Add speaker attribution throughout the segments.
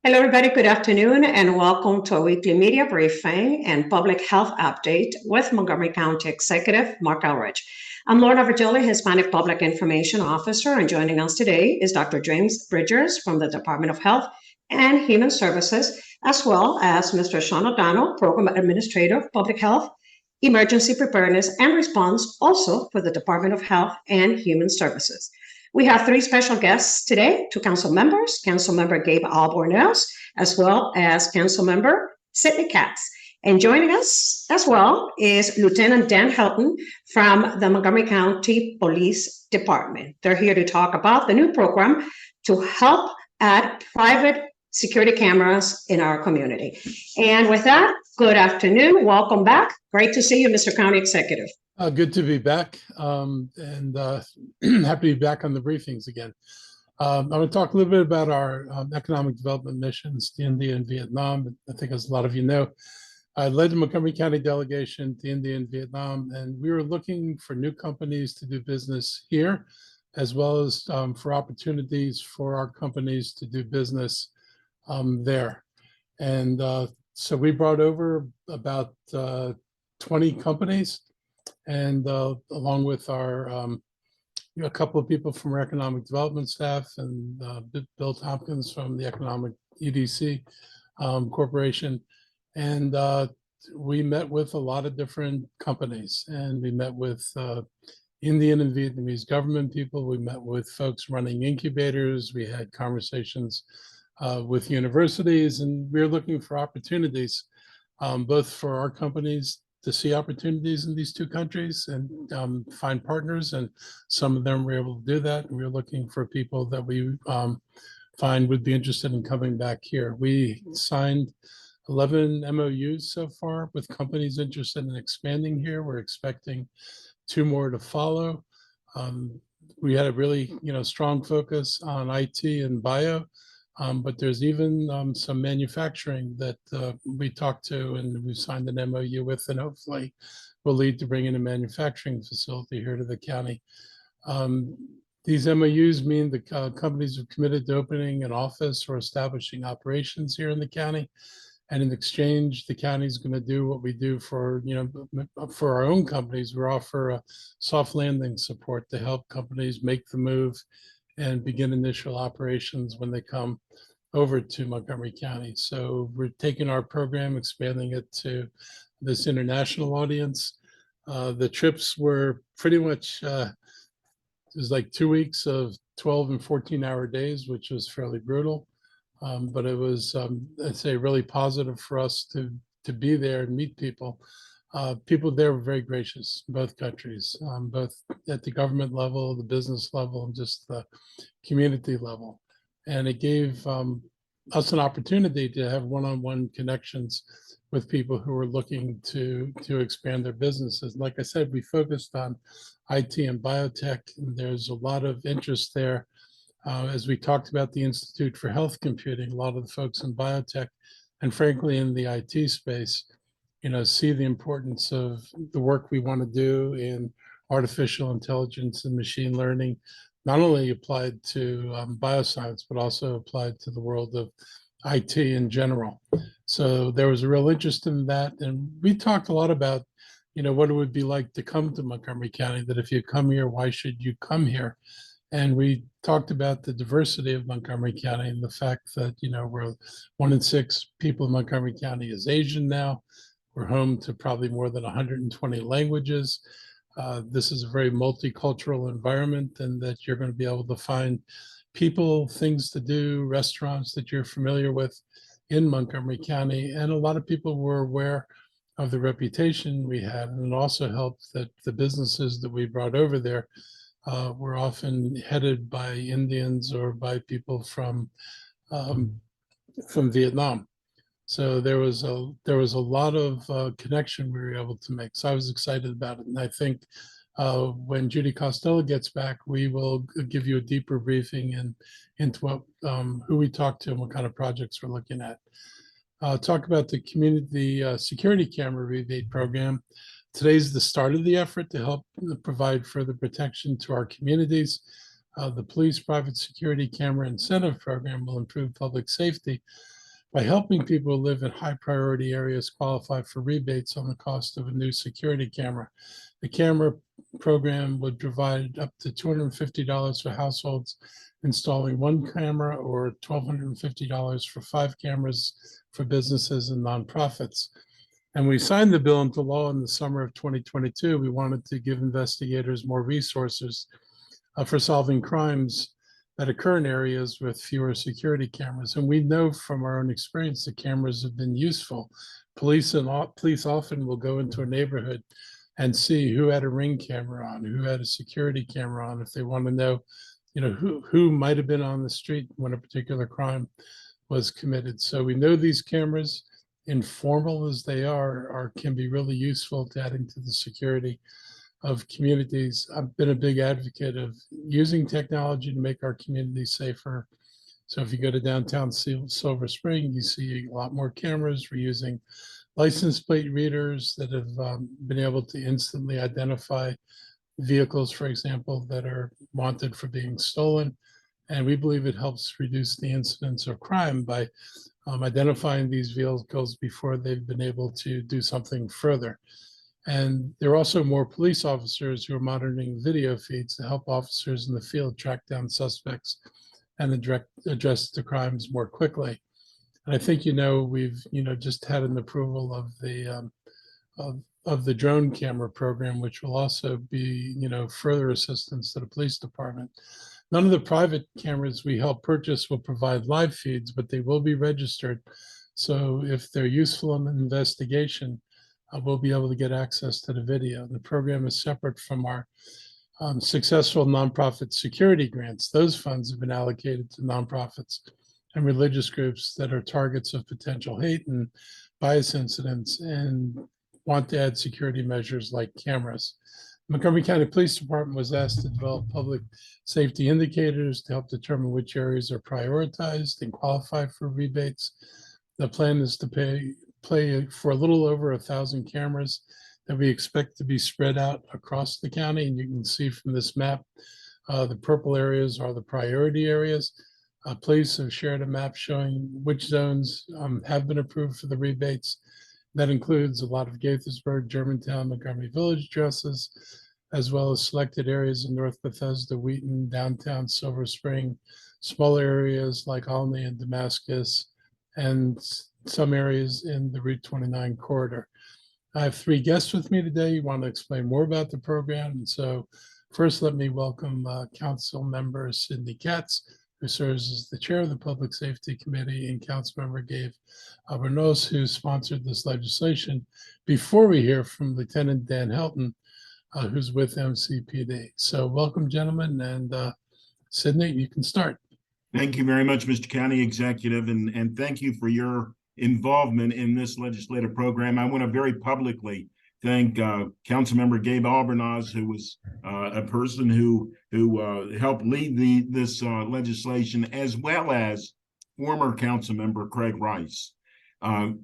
Speaker 1: Hello, everybody. Good afternoon, and welcome to a weekly media briefing and public health update with Montgomery County Executive Marc Elrich. I'm Lorna Virgili, Hispanic Public Information Officer, and joining us today is Dr. James Bridgers from the Department of Health and Human Services, as well as Mr. Sean O'Donnell, Program Administrator of Public Health, Emergency Preparedness and Response, also for the Department of Health and Human Services. We have three special guests today, two council members, Councilmember Gabe Albornoz, as well as Councilmember Sidney Katz. And joining us as well is Lieutenant Dan Helton from the Montgomery County Police Department. They're here to talk about the new program to help add private security cameras in our community. And with that, good afternoon. Welcome back. Great to see you, Mr. County Executive.
Speaker 2: Good to be back, and happy to be back on the briefings again. I'm going to talk a little bit about our economic development missions to India and Vietnam. I think, as a lot of you know, I led the Montgomery County delegation to India and Vietnam, and we were looking for new companies to do business here, as well as for opportunities for our companies to do business there. And so we brought over about 20 companies. And along with our a couple of people from our economic development staff and Bill Tompkins from the Economic EDC Corporation. And we met with a lot of different companies, and we met with Indian and Vietnamese government people. We met with folks running incubators. We had conversations with universities, and we were looking for opportunities, both for our companies to see opportunities in these two countries and find partners, and some of them were able to do that. And we were looking for people that we find would be interested in coming back here. We signed 11 MOUs so far with companies interested in expanding here. We're expecting 2 more to follow. We had a really strong focus on IT and bio. But there's even some manufacturing that we talked to, and we signed an MOU with, and hopefully will lead to bringing a manufacturing facility here to the county. These MOUs mean the companies are committed to opening an office or establishing operations here in the county. And in exchange, the county is going to do what we do for our own companies. We offer a soft landing support to help companies make the move and begin initial operations when they come over to Montgomery County. So we're taking our program, expanding it to this international audience. The trips were pretty much, it was like 2 weeks of 12 and 14-hour days, which was fairly brutal. But it was, I'd say, really positive for us to be there and meet people. People there were very gracious, both countries, both at the government level, the business level, and just the community level. And it gave us an opportunity to have one-on-one connections with people who were looking to expand their businesses. Like I said, we focused on IT and biotech, and there's a lot of interest there. As we talked about the Institute for Health Computing, a lot of the folks in biotech, and frankly in the IT space, see the importance of the work we want to do in artificial intelligence and machine learning, not only applied to bioscience, but also applied to the world of IT in general. So there was a real interest in that. And we talked a lot about, what it would be like to come to Montgomery County, that if you come here, why should you come here? And we talked about the diversity of Montgomery County and the fact that, we're 1 in 6 people in Montgomery County is Asian now. We're home to probably more than 120 languages. This is a very multicultural environment, and that you're going to be able to find people, things to do, restaurants that you're familiar with in Montgomery County. And a lot of people were aware of the reputation we had, and it also helped that the businesses that we brought over there were often headed by Indians or by people from Vietnam. So there was a lot of connection we were able to make. So I was excited about it. And I think when Judy Costello gets back, we will give you a deeper briefing into what, who we talked to and what kind of projects we're looking at. Talk about the community security camera rebate program. Today's the start of the effort to help provide further protection to our communities. The police private security camera incentive program will improve public safety by helping people who live in high priority areas qualify for rebates on the cost of a new security camera. The camera program would provide up to $250 for households installing one camera, or $1,250 for 5 cameras for businesses and nonprofits. And we signed the bill into law in the summer of 2022. We wanted to give investigators more resources for solving crimes that occur in areas with fewer security cameras. And we know from our own experience that cameras have been useful. Police often will go into a neighborhood and see who had a Ring camera on, who had a security camera on, if they want to know, who might have been on the street when a particular crime was committed. So we know these cameras, informal as they are can be really useful to adding to the security of communities. I've been a big advocate of using technology to make our communities safer. So if you go to downtown Silver Spring, you see a lot more cameras. We're using license plate readers that have been able to instantly identify vehicles, for example, that are wanted for being stolen. And we believe it helps reduce the incidence of crime by identifying these vehicles before they've been able to do something further. And there are also more police officers who are monitoring video feeds to help officers in the field track down suspects and address the crimes more quickly. And I think, we've, just had an approval of the drone camera program, which will also be, further assistance to the police department. None of the private cameras we help purchase will provide live feeds, but they will be registered. So if they're useful in an investigation, we'll be able to get access to the video. The program is separate from our successful nonprofit security grants. Those funds have been allocated to nonprofits and religious groups that are targets of potential hate and bias incidents and want to add security measures like cameras. Montgomery County Police Department was asked to develop public safety indicators to help determine which areas are prioritized and qualify for rebates. The plan is to play for a little over 1,000 cameras that we expect to be spread out across the county. And you can see from this map, the purple areas are the priority areas. Police have shared a map showing which zones have been approved for the rebates. That includes a lot of Gaithersburg, Germantown, Montgomery Village addresses, as well as selected areas in North Bethesda, Wheaton, downtown Silver Spring, small areas like Olney and Damascus, and some areas in the Route 29 corridor. I have 3 guests with me today who want to explain more about the program. And so first, let me welcome Council Member Cindy Katz, who serves as the chair of the Public Safety Committee, and Councilmember Gabe Albornoz, who sponsored this legislation, before we hear from Lieutenant Dan Helton, who's with MCPD. So welcome, gentlemen, and Sydney, you can start.
Speaker 3: Thank you very much, Mr. County Executive, and thank you for your involvement in this legislative program. I want to very publicly thank Councilmember Gabe Albornoz, who was a person who helped lead this legislation, as well as former Councilmember Craig Rice.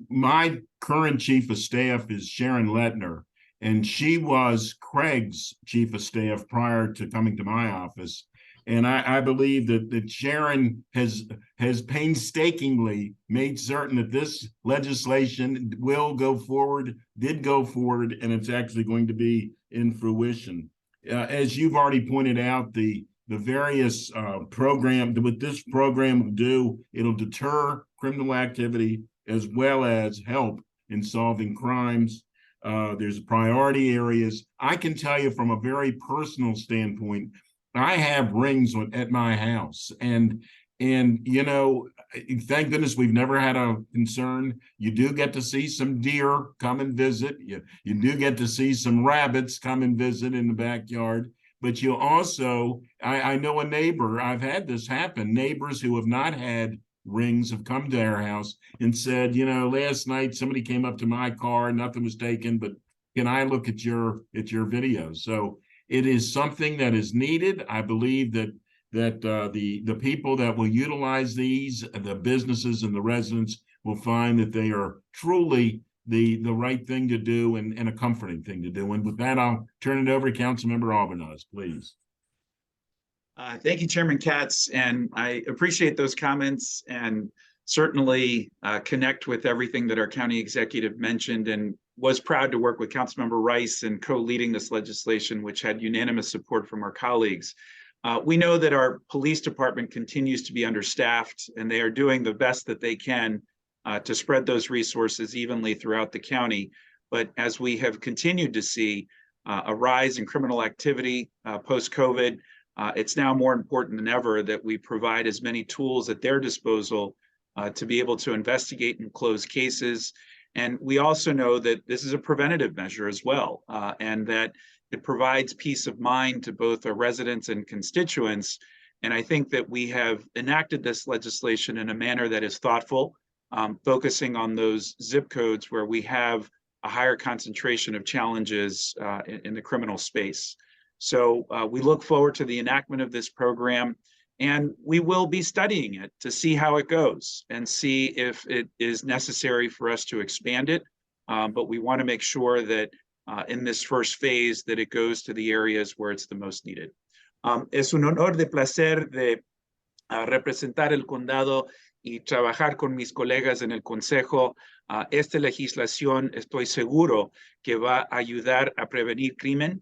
Speaker 3: My current chief of staff is Sharon Lettner, and she was Craig's chief of staff prior to coming to my office. And I believe that Sharon has painstakingly made certain that this legislation will go forward, did go forward, and it's actually going to be in fruition. As you've already pointed out, the various program, what this program will do, it'll deter criminal activity as well as help in solving crimes. There's priority areas. I can tell you from a very personal standpoint, I have rings at my house, and thank goodness we've never had a concern. You do get to see some deer come and visit. You do get to see some rabbits come and visit in the backyard. But you also, I know a neighbor, I've had this happen, neighbors who have not had rings have come to our house and said, last night somebody came up to my car, nothing was taken, but can I look at your video? So it is something that is needed. I believe that the people that will utilize these, the businesses and the residents, will find that they are truly the right thing to do and a comforting thing to do. And with that, I'll turn it over to Councilmember Albornoz, please.
Speaker 4: Thank you, Chairman Katz, and I appreciate those comments and certainly connect with everything that our county executive mentioned, and was proud to work with Councilmember Rice in co-leading this legislation, which had unanimous support from our colleagues. We know that our police department continues to be understaffed, and they are doing the best that they can to spread those resources evenly throughout the county. But as we have continued to see a rise in criminal activity post-COVID, it's now more important than ever that we provide as many tools at their disposal to be able to investigate and close cases. And we also know that this is a preventative measure as well, and that it provides peace of mind to both our residents and constituents. And I think that we have enacted this legislation in a manner that is thoughtful, focusing on those zip codes where we have a higher concentration of challenges in the criminal space. So we look forward to the enactment of this program, and we will be studying it to see how it goes and see if it is necessary for us to expand it. But we want to make sure that in this first phase that it goes to the areas where it's the most needed. Es un honor de placer de representar el condado y trabajar con mis colegas en el consejo. Esta legislación estoy seguro que va a ayudar a prevenir crimen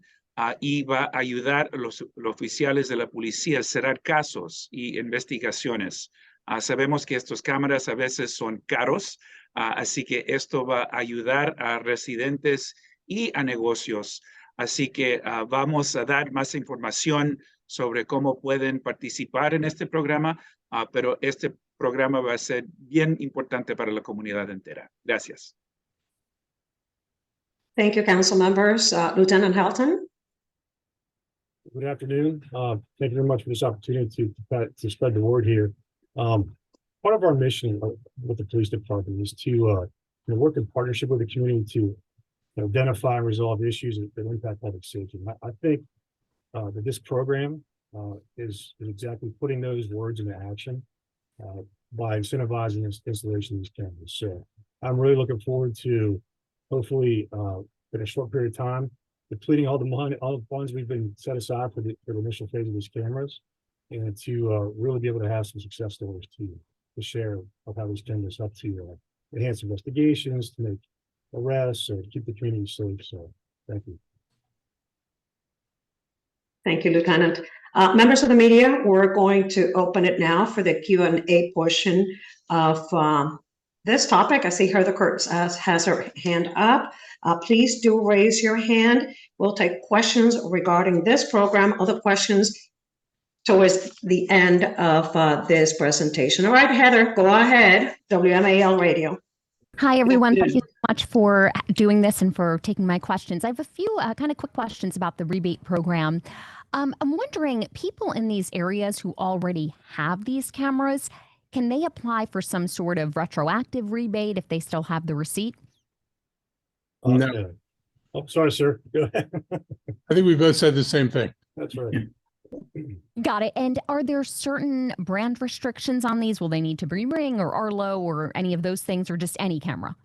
Speaker 4: y va a ayudar a los oficiales de la policía a cerrar casos y investigaciones. Sabemos que estas cámaras a veces son caros, así que esto va a ayudar a residentes y a negocios. Así que vamos a dar más información sobre cómo pueden participar en este programa, pero este programa va a ser bien importante para la comunidad entera. Gracias.
Speaker 1: Thank you, council members. Lieutenant Helton.
Speaker 5: Good afternoon. Thank you very much for this opportunity to spread the word here. Part of our mission with the police department is to work in partnership with the community to identify and resolve issues that impact public safety. I think that this program is exactly putting those words into action by incentivizing this installation of these cameras. So I'm really looking forward to hopefully in a short period of time depleting all the money, all the funds we've been set aside for the initial phase of these cameras, and to really be able to have some success stories to share of how these cameras help to enhance investigations, to make arrests, or to keep the community safe. So thank you.
Speaker 1: Thank you, Lieutenant. Members of the media, we're going to open it now for the Q&A portion of this topic. I see Heather Kurtz has her hand up. Please do raise your hand. We'll take questions regarding this program, other questions towards the end of this presentation. All right, Heather, go ahead. WMAL Radio.
Speaker 6: Hi, everyone. Thank you so much for doing this and for taking my questions. I have a few kind of quick questions about the rebate program. I'm wondering, people in these areas who already have these cameras, can they apply for some sort of retroactive rebate if they still have the receipt?
Speaker 5: No. Oh, sorry, sir. Go ahead.
Speaker 2: I think we both said the same thing.
Speaker 5: That's right.
Speaker 6: Got it. And are there certain brand restrictions on these? Will they need to be Ring or Arlo or any of those things, or just any camera?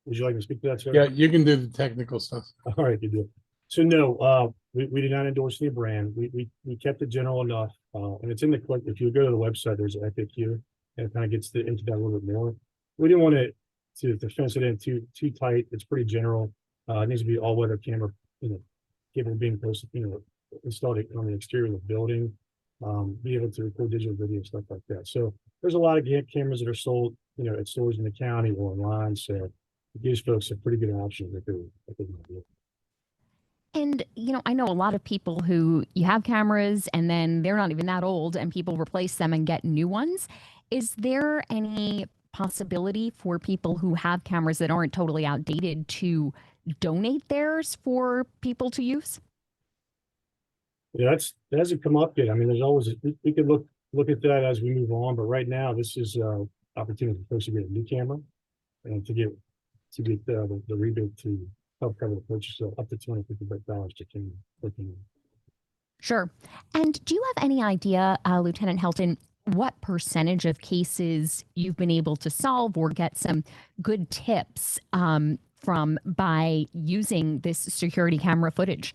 Speaker 5: Would you like to speak to that, sir?
Speaker 2: Yeah, you can do the technical stuff.
Speaker 5: All right, you do. So no, we did not endorse any brand. We kept it general enough, and it's in the clip. If you go to the website, there's an FAQ, and it kind of gets into that a little bit more. We didn't want it to fence it in too tight. It's pretty general. It needs to be all weather camera, capable of being posted, installed on the exterior of the building, be able to record digital video, stuff like that. So there's a lot of cameras that are sold, at stores in the county or online. So it gives folks a pretty good option that they want to do.
Speaker 6: And, I know a lot of people who you have cameras and then they're not even that old and people replace them and get new ones. Is there any possibility for people who have cameras that aren't totally outdated to donate theirs for people to use?
Speaker 5: Yeah, that hasn't come up yet. I mean, there's always, we could look at that as we move on, but right now this is opportunity for folks to get a new camera and to get the rebate to help cover the purchase of up to $250 to camera.
Speaker 6: Sure. And do you have any idea, Lieutenant Helton, what percentage of cases you've been able to solve or get some good tips from by using this security camera footage?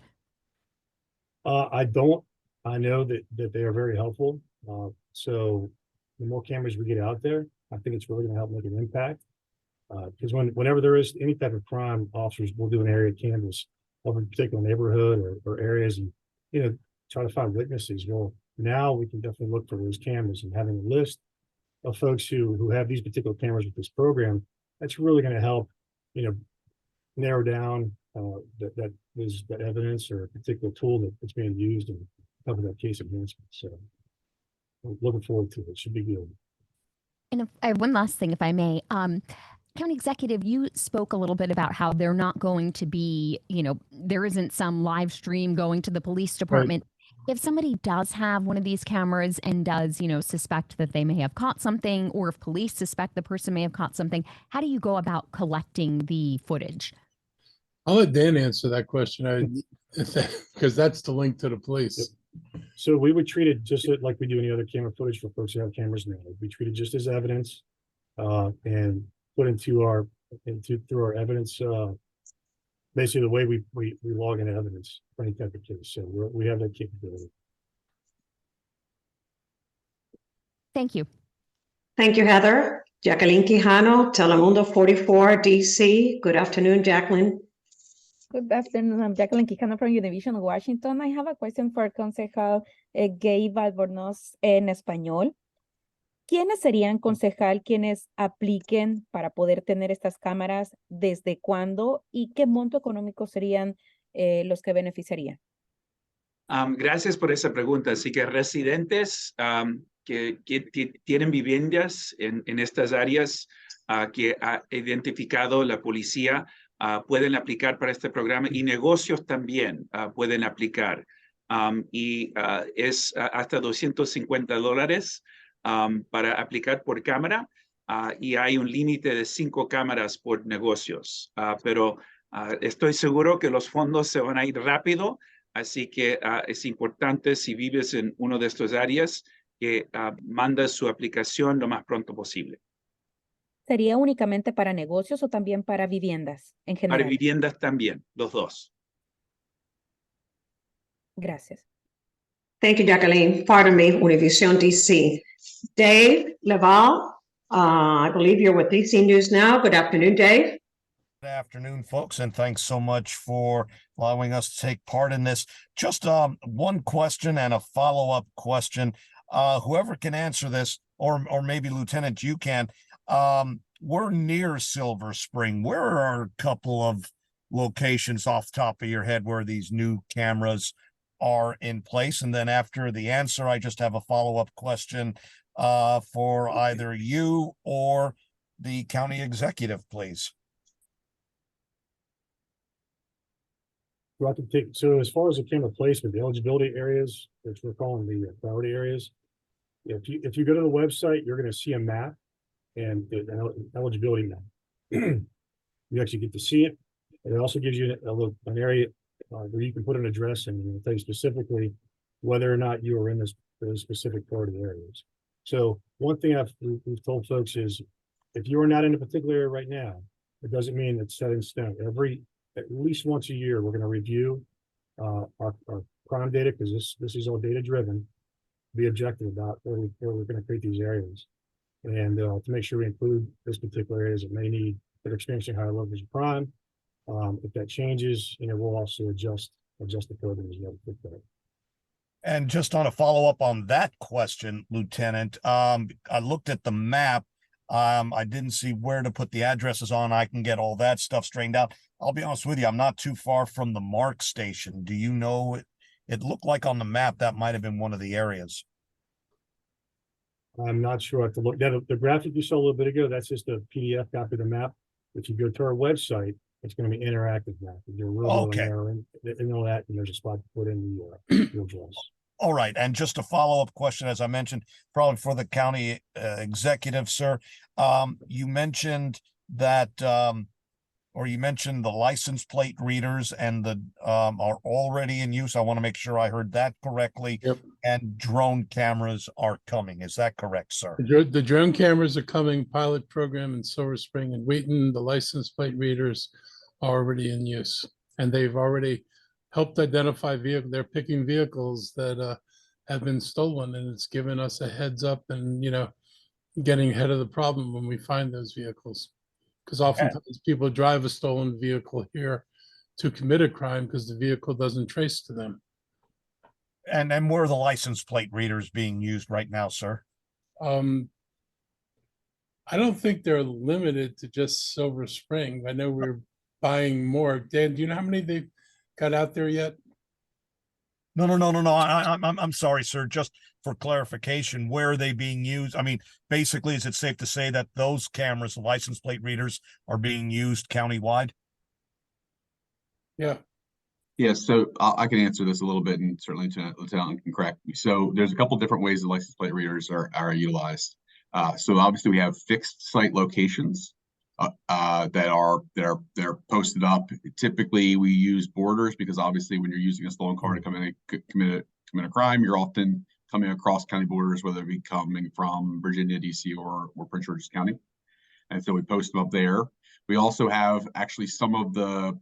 Speaker 5: I don't. I know that they are very helpful. So the more cameras we get out there, I think it's really going to help make an impact. Because whenever there is any type of crime, officers will do an area canvas of a particular neighborhood or areas, and try to find witnesses. Well, now we can definitely look for those cameras, and having a list of folks who have these particular cameras with this program, that's really going to help, narrow down that evidence or a particular tool that's being used in helping that case advancement. So I'm looking forward to it. It should be good.
Speaker 6: And I have one last thing, if I may. County Executive, you spoke a little bit about how they're not going to be, there isn't some live stream going to the police department. Right. If somebody does have one of these cameras and does, suspect that they may have caught something, or if police suspect the person may have caught something, how do you go about collecting the footage?
Speaker 2: I'll let Dan answer that question, because that's the link to the police.
Speaker 5: So we would treat it just like we do any other camera footage for folks who have cameras now. We treat it just as evidence, and put through our evidence, basically the way we log in evidence for any type of case. So we have that capability.
Speaker 6: Thank you.
Speaker 1: Thank you, Heather. Jacqueline Quijano, Telemundo 44 DC. Good afternoon, Jacqueline.
Speaker 7: Good afternoon. I'm Jacqueline Quijano from Univision, Washington. I have a question for Concejal Gabe Albornoz en español. ¿Quiénes serían, concejal, quienes apliquen para poder tener estas cámaras? ¿Desde cuándo? ¿Y qué monto económico serían los que beneficiarían?
Speaker 4: Gracias por esa pregunta. Así que residentes que tienen viviendas en estas áreas que ha identificado la policía pueden aplicar para este programa, y negocios también pueden aplicar. Es hasta $250 para aplicar por cámara, y hay un límite de 5 cámaras por negocios. Pero estoy seguro que los fondos se van a ir rápido, así que es importante, si vives en una de estas áreas, que mandes su aplicación lo más pronto posible.
Speaker 7: ¿Sería únicamente para negocios o también para viviendas en general?
Speaker 4: Para viviendas también, los dos.
Speaker 7: Gracias.
Speaker 1: Thank you, Jacqueline. Pardon me, Univision DC. Dave Laval, I believe you're with DC News Now. Good afternoon, Dave.
Speaker 8: Good afternoon, folks, and thanks so much for allowing us to take part in this. Just one question and a follow-up question. Whoever can answer this, or maybe Lieutenant, you can. We're near Silver Spring. Where are a couple of locations off the top of your head where these new cameras are in place? And then after the answer, I just have a follow-up question for either you or the county executive, please.
Speaker 5: So as far as the camera placement, the eligibility areas, which we're calling the priority areas, if you go to the website, you're going to see a map and an eligibility map. You actually get to see it. And it also gives you an area where you can put an address in, and it'll tell you specifically whether or not you are in those specific priority areas. So one thing we've told folks is, if you are not in a particular area right now, it doesn't mean it's set in stone. At least once a year, we're going to review our crime data, because this is all data driven, be objective about where we're going to create these areas, and to make sure we include those particular areas that are experiencing higher levels of crime. If that changes, we'll also adjust the program as well.
Speaker 8: And just on a follow-up on that question, Lieutenant, I looked at the map. I didn't see where to put the addresses on. I can get all that stuff straightened out. I'll be honest with you, I'm not too far from the Mark station. Do you know, it looked like on the map that might have been one of the areas.
Speaker 5: I'm not sure. I have to look. The graphic you saw a little bit ago, that's just a PDF copy of the map. If you go to our website, it's going to be interactive map.
Speaker 8: Okay.
Speaker 5: And all that, and there's a spot to put in the address.
Speaker 8: All right. And just a follow-up question, as I mentioned, probably for the county executive, sir. You mentioned that, or you mentioned the license plate readers and are already in use. I want to make sure I heard that correctly.
Speaker 2: Yep.
Speaker 8: And drone cameras are coming. Is that correct, sir?
Speaker 2: The drone cameras are coming, pilot program in Silver Spring and Wheaton. The license plate readers are already in use, and they've already helped identify vehicle. They're picking vehicles that have been stolen, and it's given us a heads up and, getting ahead of the problem when we find those vehicles. Because oftentimes people drive a stolen vehicle here to commit a crime because the vehicle doesn't trace to them.
Speaker 8: And where are the license plate readers being used right now, sir?
Speaker 2: I don't think they're limited to just Silver Spring. I know we're buying more. Dan, do you know how many they've got out there yet?
Speaker 8: No. I'm sorry, sir. Just for clarification, where are they being used? I mean, basically, is it safe to say that those cameras, the license plate readers, are being used countywide?
Speaker 2: Yeah.
Speaker 9: Yes, so I can answer this a little bit, and certainly Lieutenant can correct me. So there's a couple different ways the license plate readers are utilized. So obviously we have fixed site locations that are posted up. Typically we use borders because obviously when you're using a stolen car to come in and commit a crime, you're often coming across county borders, whether it be coming from Virginia, DC, or Prince George's County. And so we post them up there. We also have actually some of the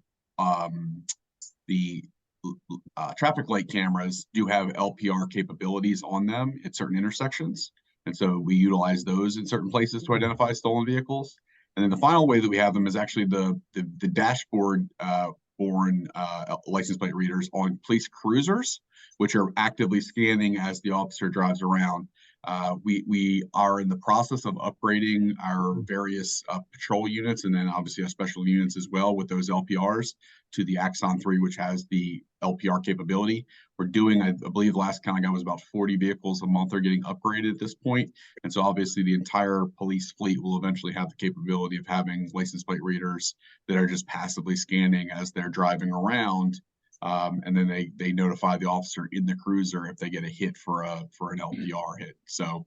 Speaker 9: traffic light cameras do have LPR capabilities on them at certain intersections. And so we utilize those in certain places to identify stolen vehicles. And then the final way that we have them is actually the dashboard borne license plate readers on police cruisers, which are actively scanning as the officer drives around. We are in the process of upgrading our various patrol units, and then obviously our special units as well, with those LPRs to the Axon 3, which has the LPR capability. We're doing, I believe the last count I got was about 40 vehicles a month are getting upgraded at this point. And so obviously the entire police fleet will eventually have the capability of having license plate readers that are just passively scanning as they're driving around. And then they notify the officer in the cruiser if they get a hit for an LPR hit. So,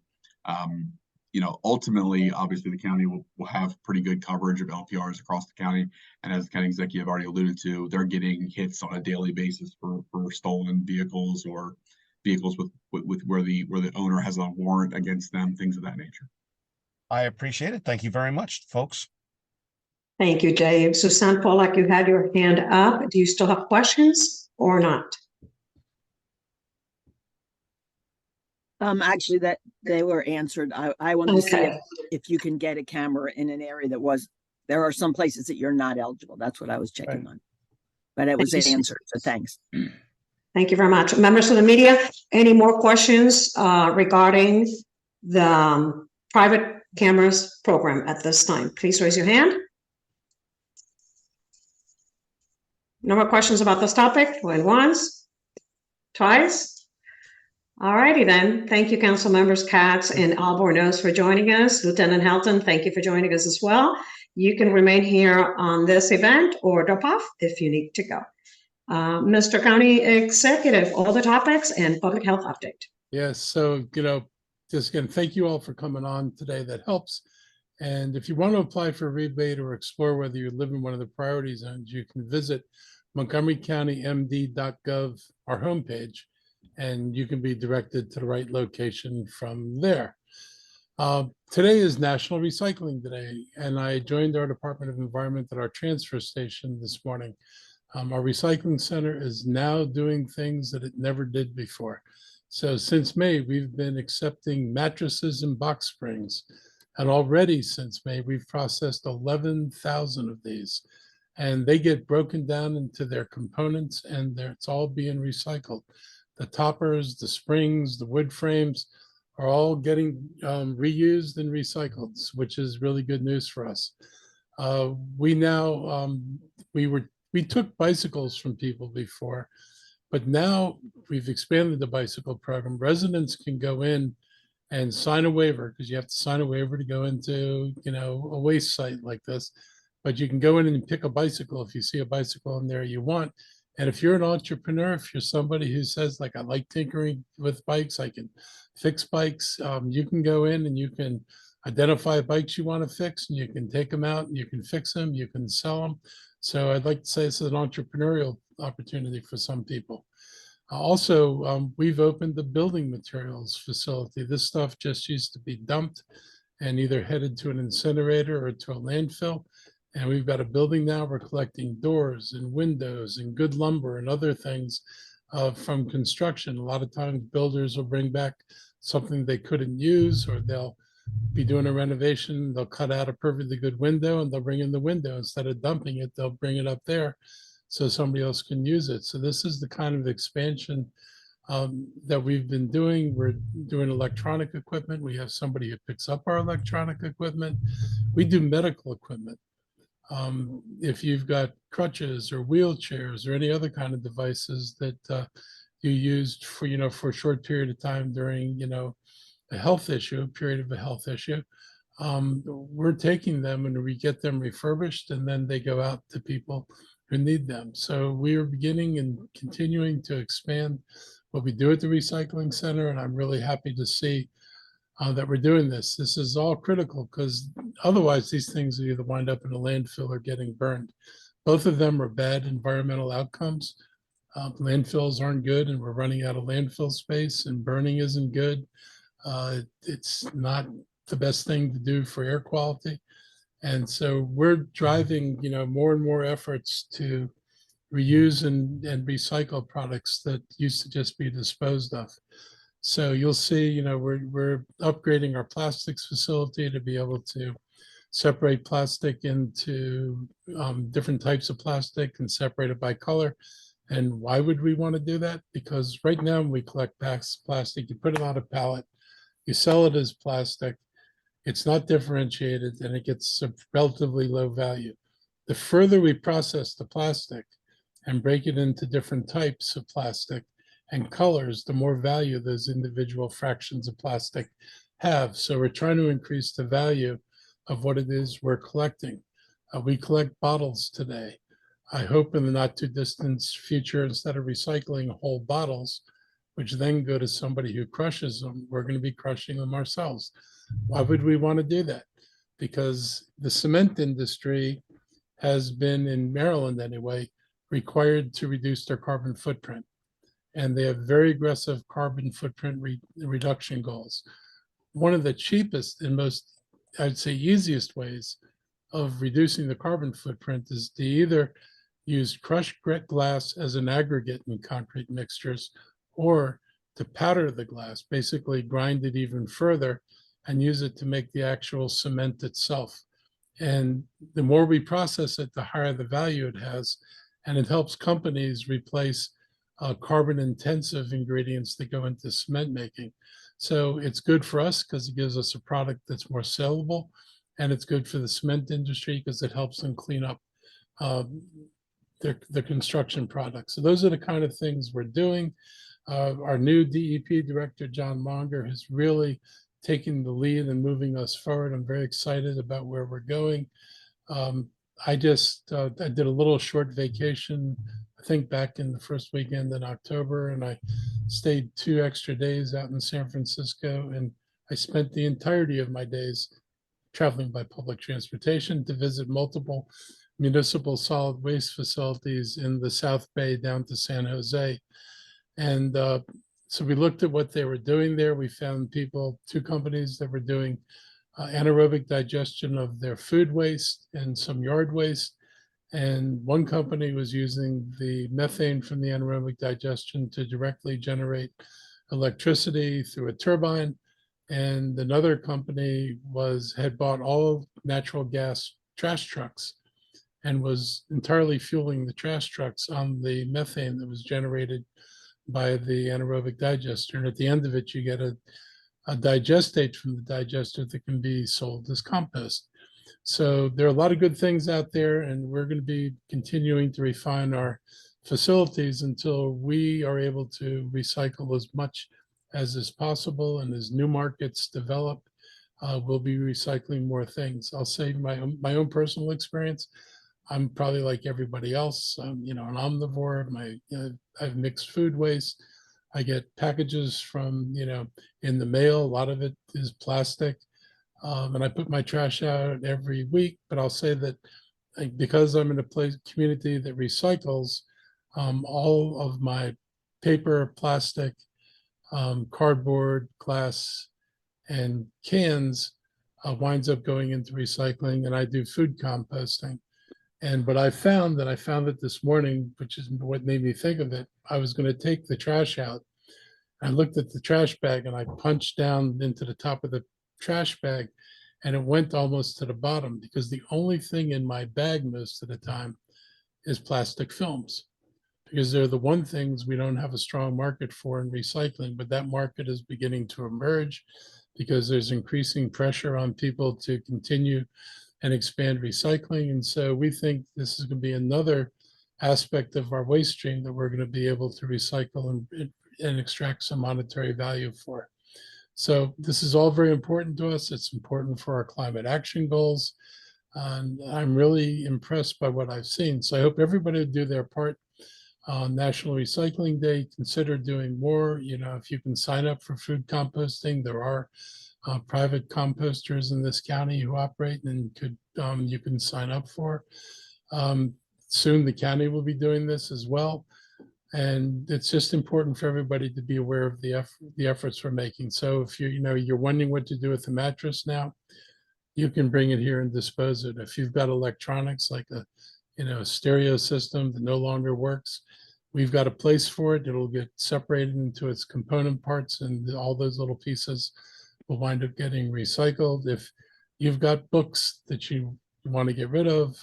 Speaker 9: ultimately, obviously the county will have pretty good coverage of LPRs across the county. And as the county executive already alluded to, they're getting hits on a daily basis for stolen vehicles or vehicles with where the owner has a warrant against them, things of that nature.
Speaker 8: I appreciate it. Thank you very much, folks.
Speaker 1: Thank you, Dave. Suzanne Pollack, you had your hand up. Do you still have questions or not?
Speaker 10: Actually, that they were answered. I wanted to see if you can get a camera in an area there are some places that you're not eligible. That's what I was checking on. But it was answered, so thanks.
Speaker 1: Thank you very much. Members of the media, any more questions regarding the private cameras program at this time? Please raise your hand. No more questions about this topic? Going once, twice. All righty then. Thank you, Council Members Katz and Albornoz for joining us. Lieutenant Helton, thank you for joining us as well. You can remain here on this event or drop off if you need to go. Mr. County Executive, all the topics and public health update.
Speaker 2: Yes, so, just again, thank you all for coming on today. That helps. And if you want to apply for a rebate or explore whether you live in one of the priority zones, you can visit montgomerycountymd.gov, our homepage, and you can be directed to the right location from there. Today is National Recycling Day, and I joined our Department of Environment at our transfer station this morning. Our recycling center is now doing things that it never did before. So since May, we've been accepting mattresses and box springs. And already since May, we've processed 11,000 of these. And they get broken down into their components, and it's all being recycled. The toppers, the springs, the wood frames are all getting reused and recycled, which is really good news for us. We took bicycles from people before, but now we've expanded the bicycle program. Residents can go in and sign a waiver, because you have to sign a waiver to go into, a waste site like this. But you can go in and pick a bicycle if you see a bicycle in there you want. And if you're an entrepreneur, if you're somebody who says, like, I like tinkering with bikes, I can fix bikes, you can go in and you can identify bikes you want to fix, and you can take them out and you can fix them, you can sell them. So I'd like to say it's an entrepreneurial opportunity for some people. Also, we've opened the building materials facility. This stuff just used to be dumped and either headed to an incinerator or to a landfill. And we've got a building now, we're collecting doors and windows and good lumber and other things from construction. A lot of times builders will bring back something they couldn't use, or they'll be doing a renovation, they'll cut out a perfectly good window and they'll bring in the window. Instead of dumping it, they'll bring it up there so somebody else can use it. So this is the kind of expansion that we've been doing. We're doing electronic equipment. We have somebody who picks up our electronic equipment. We do medical equipment. If you've got crutches or wheelchairs or any other kind of devices that you used for, for a short period of time during, a health issue, a period of a health issue, we're taking them and we get them refurbished, and then they go out to people who need them. So we are beginning and continuing to expand what we do at the recycling center, and I'm really happy to see that we're doing this. This is all critical because otherwise these things either wind up in a landfill or getting burned. Both of them are bad environmental outcomes. Landfills aren't good, and we're running out of landfill space, and burning isn't good. It's not the best thing to do for air quality. And so we're driving, more and more efforts to reuse and recycle products that used to just be disposed of. So you'll see, we're upgrading our plastics facility to be able to separate plastic into different types of plastic and separate it by color. And why would we want to do that? Because right now when we collect plastic, you put it on a pallet, you sell it as plastic, it's not differentiated, and it gets a relatively low value. The further we process the plastic and break it into different types of plastic and colors, the more value those individual fractions of plastic have. So we're trying to increase the value of what it is we're collecting. We collect bottles today. I hope in the not too distant future, instead of recycling whole bottles, which then go to somebody who crushes them, we're going to be crushing them ourselves. Why would we want to do that? Because the cement industry has been, in Maryland anyway, required to reduce their carbon footprint. And they have very aggressive carbon footprint reduction goals. One of the cheapest and most, I'd say, easiest ways of reducing the carbon footprint is to either use crushed glass as an aggregate in concrete mixtures, or to powder the glass, basically grind it even further and use it to make the actual cement itself. And the more we process it, the higher the value it has. And it helps companies replace carbon intensive ingredients that go into cement making. So it's good for us because it gives us a product that's more sellable, and it's good for the cement industry because it helps them clean up their construction products. So those are the kind of things we're doing. Our new DEP director, John Monger, has really taken the lead and moving us forward. I'm very excited about where we're going. I did a little short vacation, I think back in the first weekend in October, and I stayed 2 extra days out in San Francisco, and I spent the entirety of my days traveling by public transportation to visit multiple municipal solid waste facilities in the South Bay down to San Jose. And so we looked at what they were doing there. We found 2 companies that were doing anaerobic digestion of their food waste and some yard waste. And one company was using the methane from the anaerobic digestion to directly generate electricity through a turbine. And another company had bought all natural gas trash trucks and was entirely fueling the trash trucks on the methane that was generated by the anaerobic digester. And at the end of it, you get a digestate from the digester that can be sold as compost. So there are a lot of good things out there, and we're going to be continuing to refine our facilities until we are able to recycle as much as is possible. And as new markets develop, we'll be recycling more things. I'll say my own personal experience. I'm probably like everybody else, an omnivore. I have mixed food waste. I get packages from, in the mail. A lot of it is plastic. And I put my trash out every week. But I'll say that because I'm in a community that recycles, all of my paper, plastic, cardboard, glass, and cans winds up going into recycling, and I do food composting. And what I found it this morning, which is what made me think of it, I was going to take the trash out. I looked at the trash bag and I punched down into the top of the trash bag, and it went almost to the bottom, because the only thing in my bag most of the time is plastic films, because they're the one things we don't have a strong market for in recycling, but that market is beginning to emerge because there's increasing pressure on people to continue and expand recycling. And so we think this is going to be another aspect of our waste stream that we're going to be able to recycle and extract some monetary value for. So this is all very important to us. It's important for our climate action goals. And I'm really impressed by what I've seen. So I hope everybody will do their part on National Recycling Day. Consider doing more. You know, if you can sign up for food composting, there are private composters in this county who operate and you can sign up for. Soon the county will be doing this as well. And it's just important for everybody to be aware of the efforts we're making. So if you're wondering what to do with the mattress now, you can bring it here and dispose it. If you've got electronics like a stereo system that no longer works, we've got a place for it. It'll get separated into its component parts, and all those little pieces will wind up getting recycled. If you've got books that you want to get rid of,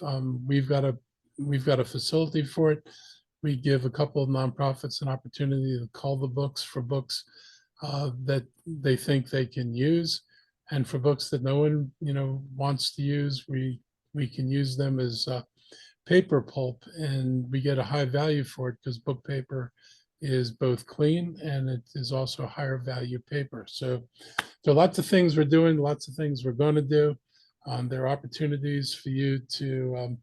Speaker 2: we've got a facility for it. We give a couple of nonprofits an opportunity to call the books for books that they think they can use, and for books that no one wants to use, we can use them as paper pulp, and we get a high value for it because book paper is both clean and it is also higher value paper. So there are lots of things we're doing, lots of things we're going to do. There are opportunities for you to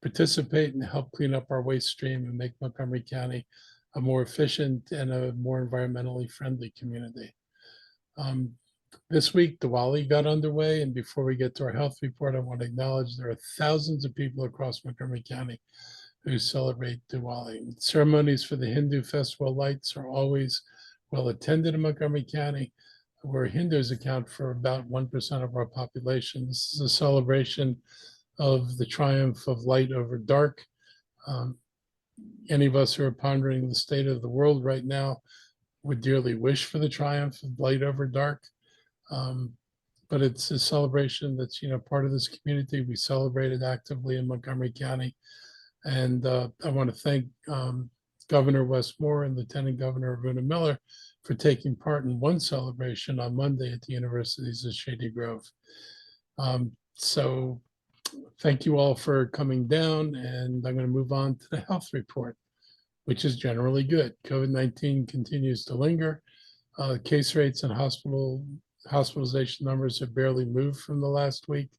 Speaker 2: participate and help clean up our waste stream and make Montgomery County a more efficient and a more environmentally friendly community. This week, Diwali got underway, and before we get to our health report, I want to acknowledge there are thousands of people across Montgomery County who celebrate Diwali. Ceremonies for the Hindu festival lights are always well attended in Montgomery County, where Hindus account for about 1% of our population. This is a celebration of the triumph of light over dark. Any of us who are pondering the state of the world right now would dearly wish for the triumph of light over dark. But it's a celebration that's part of this community. We celebrate it actively in Montgomery County. And I want to thank Governor Westmore and Lieutenant Governor Aruna Miller for taking part in one celebration on Monday at the universities of Shady Grove. So thank you all for coming down, and I'm going to move on to the health report, which is generally good. COVID-19 continues to linger. Case rates and hospitalization numbers have barely moved from the last week.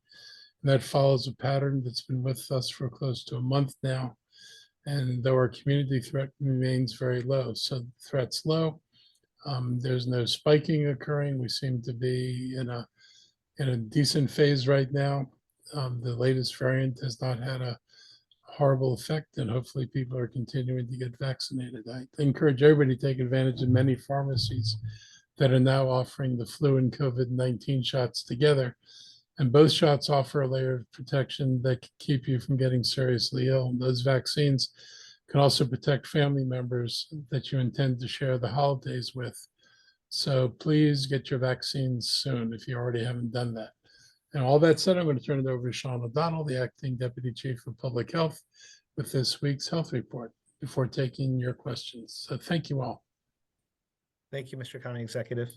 Speaker 2: And that follows a pattern that's been with us for close to a month now. And though our community threat remains very low, so the threat's low. There's no spiking occurring. We seem to be in a decent phase right now. The latest variant has not had a horrible effect, and hopefully people are continuing to get vaccinated. I encourage everybody to take advantage of many pharmacies that are now offering the flu and COVID-19 shots together. And both shots offer a layer of protection that can keep you from getting seriously ill. And those vaccines can also protect family members that you intend to share the holidays with. So please get your vaccines soon if you already haven't done that. And all that said, I'm going to turn it over to Sean O'Donnell, the Acting Deputy Chief of Public Health, with this week's health report before taking your questions. So thank you all.
Speaker 11: Thank you, Mr. County Executive.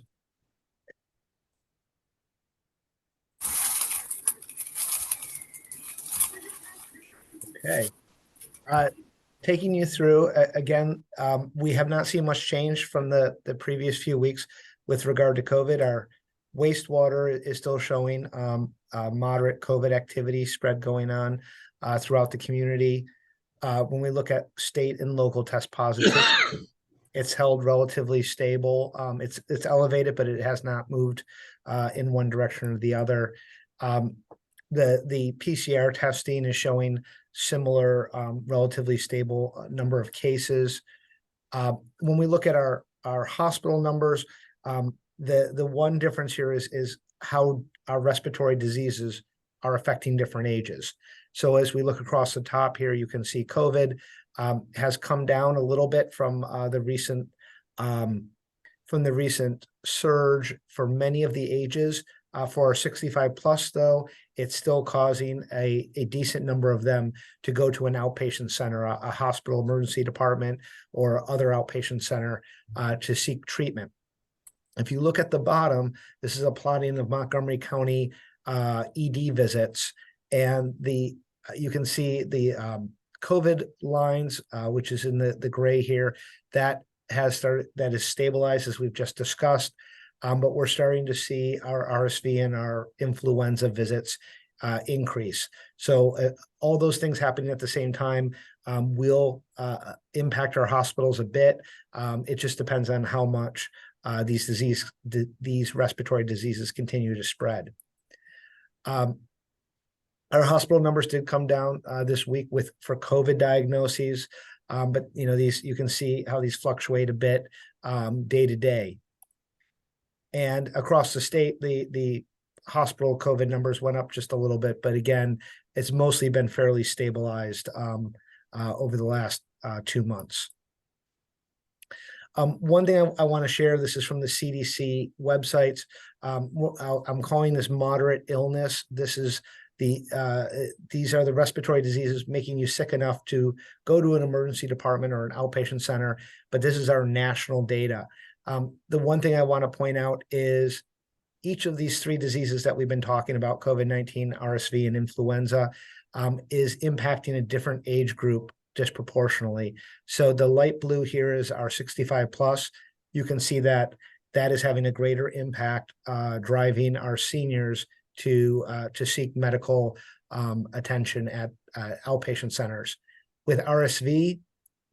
Speaker 11: Okay. Taking you through, again, we have not seen much change from the previous few weeks with regard to COVID. Our wastewater is still showing moderate COVID activity spread going on throughout the community. When we look at state and local test positivity, it's held relatively stable. It's elevated, but it has not moved in one direction or the other. The PCR testing is showing similar, relatively stable number of cases. When we look at our hospital numbers, the one difference here is how our respiratory diseases are affecting different ages. So as we look across the top here, you can see COVID has come down a little bit from the recent surge for many of the ages. For our 65 plus, though, it's still causing a decent number of them to go to an outpatient center, a hospital emergency department, or other outpatient center to seek treatment. If you look at the bottom, this is a plotting of Montgomery County ED visits, and you can see the COVID lines, which is in the gray here, that is stabilized as we've just discussed. But we're starting to see our RSV and our influenza visits increase. So all those things happening at the same time will impact our hospitals a bit. It just depends on how much these respiratory diseases continue to spread. Our hospital numbers did come down this week for COVID diagnoses, but you can see how these fluctuate a bit day to day. And across the state, the hospital COVID numbers went up just a little bit, but again, it's mostly been fairly stabilized over the last 2 months. One thing I want to share, this is from the CDC websites. I'm calling this moderate illness. These are the respiratory diseases making you sick enough to go to an emergency department or an outpatient center, but this is our national data. The one thing I want to point out is each of these 3 diseases that we've been talking about, COVID-19, RSV, and influenza, is impacting a different age group disproportionately. So the light blue here is our 65 plus. You can see that is having a greater impact, driving our seniors to seek medical attention at outpatient centers. With RSV,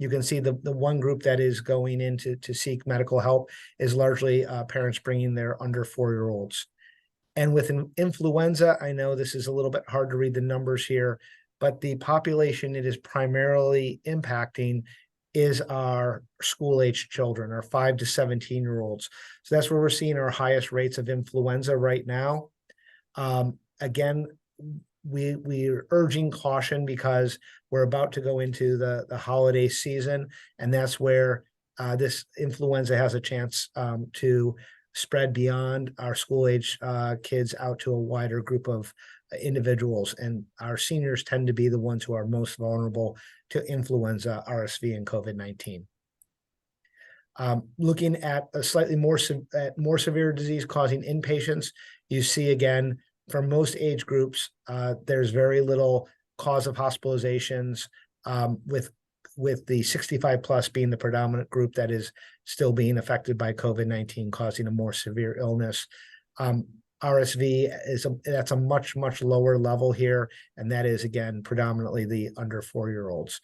Speaker 11: you can see the one group that is going in to seek medical help is largely parents bringing their under 4-year-olds. And with influenza, I know this is a little bit hard to read the numbers here, but the population it is primarily impacting is our school-age children, our 5 to 17-year-olds. So that's where we're seeing our highest rates of influenza right now. Again, we're urging caution because we're about to go into the holiday season, and that's where this influenza has a chance to spread beyond our school-age kids out to a wider group of individuals. And our seniors tend to be the ones who are most vulnerable to influenza, RSV, and COVID-19. Looking at a slightly more severe disease causing inpatients, you see again, for most age groups, there's very little cause of hospitalizations, with the 65 plus being the predominant group that is still being affected by COVID-19, causing a more severe illness. RSV that's a much lower level here, and that is again predominantly the under 4-year-olds.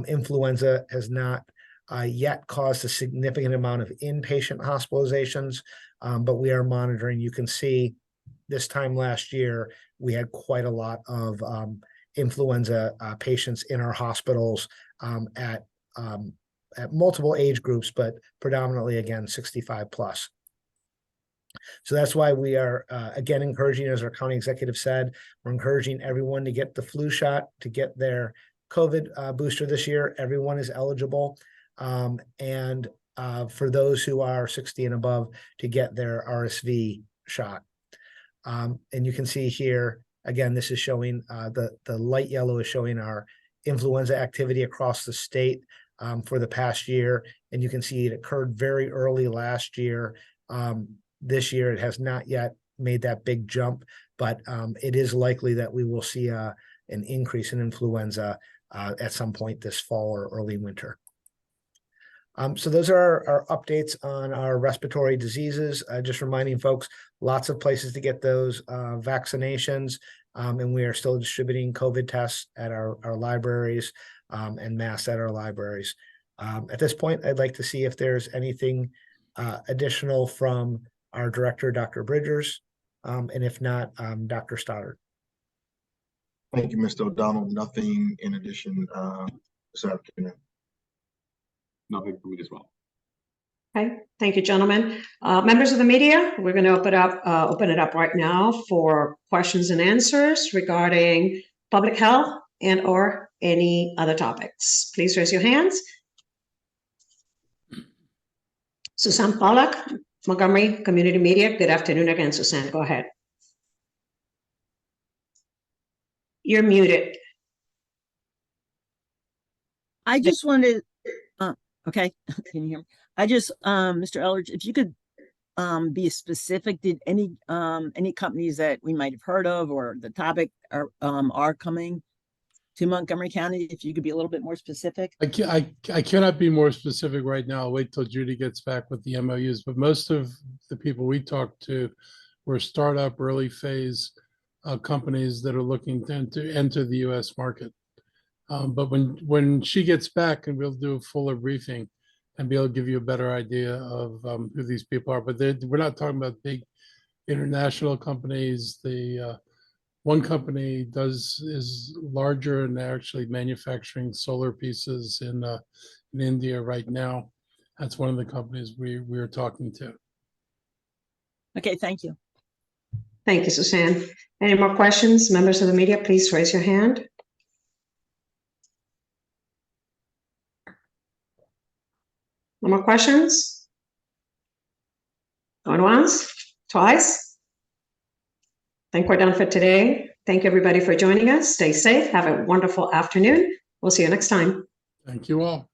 Speaker 11: Influenza has not yet caused a significant amount of inpatient hospitalizations, but we are monitoring. You can see this time last year, we had quite a lot of influenza patients in our hospitals at multiple age groups, but predominantly, again, 65 plus. So that's why we are, again, encouraging, as our county executive said, we're encouraging everyone to get the flu shot, to get their COVID booster this year. Everyone is eligible. And for those who are 60 and above, to get their RSV shot. And you can see here, again, this is showing the light yellow is showing our influenza activity across the state for the past year. And you can see it occurred very early last year. This year, it has not yet made that big jump, but it is likely that we will see an increase in influenza at some point this fall or early winter. So those are our updates on our respiratory diseases. Just reminding folks, lots of places to get those vaccinations, and we are still distributing COVID tests at our libraries and masks at our libraries. At this point, I'd like to see if there's anything additional from our director, Dr. Bridgers, and if not, Dr. Stoddard.
Speaker 12: Thank you, Mr. O'Donnell. Nothing in addition this afternoon.
Speaker 9: Nothing for me as well.
Speaker 1: Okay, thank you, gentlemen. Members of the media, we're going to open it up right now for questions and answers regarding public health and or any other topics. Please raise your hands. Suzanne Pollack, Montgomery Community Media. Good afternoon again, Suzanne. Go ahead. You're muted.
Speaker 10: I just wanted, okay, can you hear me? I just, Mr. Elrich, if you could be specific, did any companies that we might have heard of or the topic are coming to Montgomery County? If you could be a little bit more specific.
Speaker 2: I cannot be more specific right now. I'll wait till Judy gets back with the MOUs, but most of the people we talked to were startup early phase companies that are looking to enter the US market. But when she gets back, and we'll do a fuller briefing and be able to give you a better idea of who these people are. But we're not talking about big international companies. The one company is larger, and they're actually manufacturing solar pieces in India right now. That's one of the companies we're talking to.
Speaker 10: Okay, thank you.
Speaker 1: Thank you, Suzanne. Any more questions? Members of the media, please raise your hand. No more questions? Going once, twice? I think we're done for today. Thank you, everybody, for joining us. Stay safe. Have a wonderful afternoon. We'll see you next time.
Speaker 2: Thank you all.